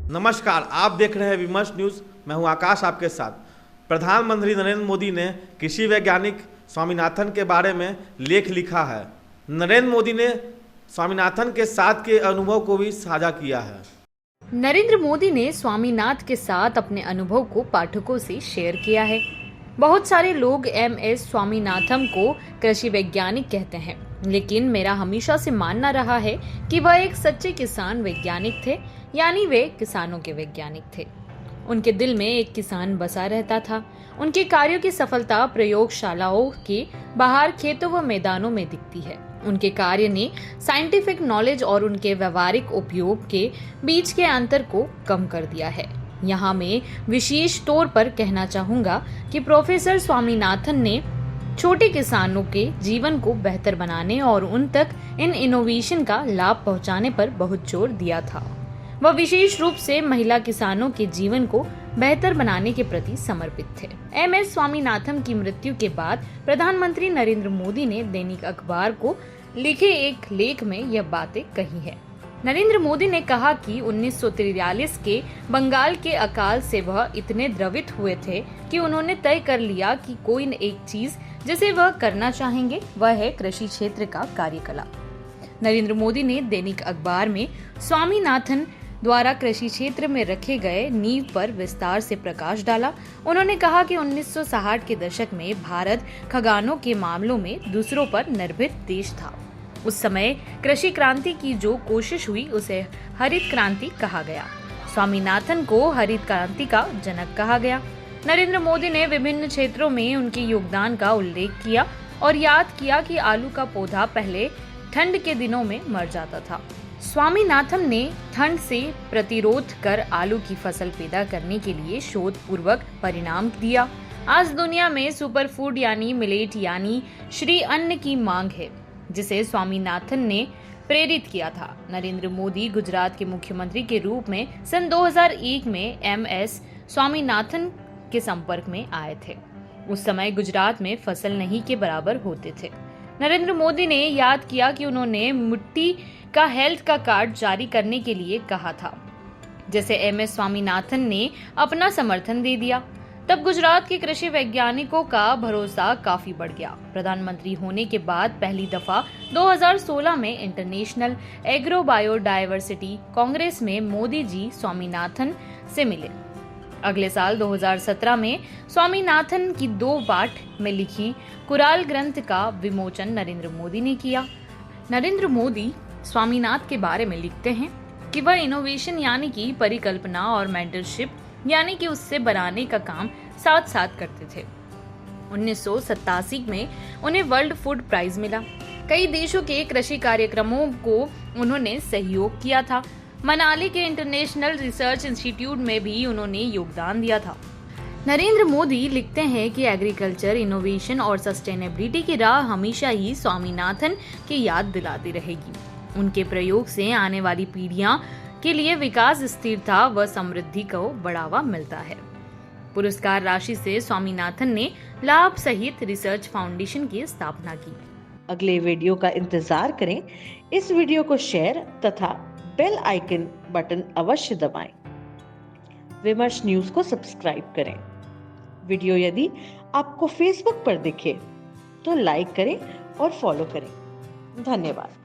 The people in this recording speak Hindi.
नमस्कार, आप देख रहे हैं विमर्श न्यूज़। मैं हूं आकाश आपके साथ। प्रधानमंत्री नरेंद्र मोदी ने कृषि वैज्ञानिक स्वामीनाथन के बारे में लेख लिखा है। नरेंद्र मोदी ने स्वामीनाथन के साथ के अनुभव को भी साझा किया है। नरेंद्र मोदी ने स्वामीनाथन के साथ अपने अनुभव को पाठकों से शेयर किया है। बहुत सारे लोग MS स्वामीनाथन को कृषि वैज्ञानिक कहते हैं, लेकिन मेरा हमेशा से मानना रहा है कि वह एक सच्चे किसान वैज्ञानिक थे, यानी वे किसानों के वैज्ञानिक थे। उनके दिल में एक किसान बसा रहता था। उनके कार्यों की सफलता प्रयोगशालाओं के बाहर खेतों व मैदानों में दिखती है। उनके कार्य ने साइंटिफिक नॉलेज और उनके व्यवहारिक उपयोग के बीच के अंतर को कम कर दिया है। यहाँ मैं विशेष तौर पर कहना चाहूँगा कि प्रोफेसर स्वामीनाथन ने छोटे किसानों के जीवन को बेहतर बनाने और उन तक इन इनोवेशन का लाभ पहुँचाने पर बहुत जोर दिया था। वह विशेष रूप से महिला किसानों के जीवन को बेहतर बनाने के प्रति समर्पित थे। MS स्वामीनाथन की मृत्यु के बाद प्रधानमंत्री नरेंद्र मोदी ने दैनिक अखबार को लिखे एक लेख में यह बातें कही है। नरेंद्र मोदी ने कहा कि 1943 के बंगाल के अकाल से वह इतने द्रवित हुए थे कि उन्होंने तय कर लिया कि कोई न एक चीज जिसे वह करना चाहेंगे वह है कृषि क्षेत्र का कार्यकलाप। नरेंद्र मोदी ने दैनिक अखबार में स्वामीनाथन द्वारा कृषि क्षेत्र में रखे गए नींव पर विस्तार से प्रकाश डाला। उन्होंने कहा कि 1960 के दशक में भारत खगानों के मामलों में दूसरों पर निर्भीत देश था। उस समय कृषि क्रांति की जो कोशिश हुई उसे हरित क्रांति कहा गया। स्वामीनाथन को हरित क्रांति का जनक कहा गया। नरेंद्र मोदी ने विभिन्न क्षेत्रों में उनके योगदान का उल्लेख किया और याद किया कि आलू का पौधा पहले ठंड के दिनों में मर जाता था। स्वामीनाथन ने ठंड से प्रतिरोध कर आलू की फसल पैदा करने के लिए शोध पूर्वक परिणाम दिया। आज दुनिया में सुपर फूड यानी मिलेट यानी श्री अन्न की मांग है, जिसे स्वामीनाथन ने प्रेरित किया था। नरेंद्र मोदी गुजरात के मुख्यमंत्री के रूप में सन 2001 में MS स्वामीनाथन के संपर्क में आए थे। उस समय गुजरात में फसल नहीं के बराबर होते थे। नरेंद्र मोदी ने याद किया कि उन्होंने मिट्टी का हेल्थ का कार्ड जारी करने के लिए कहा था, जैसे MS स्वामीनाथन ने अपना समर्थन दे दिया। तब गुजरात के कृषि वैज्ञानिकों का भरोसा काफी बढ़ गया। प्रधानमंत्री होने के बाद पहली दफा 2016 में इंटरनेशनल एग्रो बायोडायवर्सिटी कांग्रेस में मोदी जी स्वामीनाथन से मिले। अगले साल 2017 में स्वामीनाथन की 2 पाठ में लिखी कुराल ग्रंथ का विमोचन नरेंद्र मोदी ने किया। नरेंद्र मोदी स्वामीनाथन के बारे में लिखते हैं कि वह इनोवेशन यानी कि परिकल्पना और मेंटरशिप यानी कि उससे बनाने का काम साथ साथ करते थे। 1987 में उन्हें वर्ल्ड फूड प्राइज मिला। कई देशों के कृषि कार्यक्रमों को उन्होंने सहयोग किया था। मनाली के इंटरनेशनल रिसर्च इंस्टीट्यूट में भी उन्होंने योगदान दिया था। नरेंद्र मोदी लिखते हैं कि एग्रीकल्चर, इनोवेशन और सस्टेनेबिलिटी की राह हमेशा ही स्वामीनाथन की याद दिलाती रहेगी। उनके प्रयोग से आने वाली पीढ़ियां के लिए विकास, स्थिरता व समृद्धि को बढ़ावा मिलता है। पुरस्कार राशि से स्वामीनाथन ने लाभ सहित रिसर्च फाउंडेशन की स्थापना की। अगले वीडियो का इंतजार करें। इस वीडियो को शेयर तथा बेल आइकन बटन अवश्य दबाएं। विमर्श न्यूज को सब्सक्राइब करें। वीडियो यदि आपको फेसबुक पर दिखे तो लाइक करें और फॉलो करें। धन्यवाद।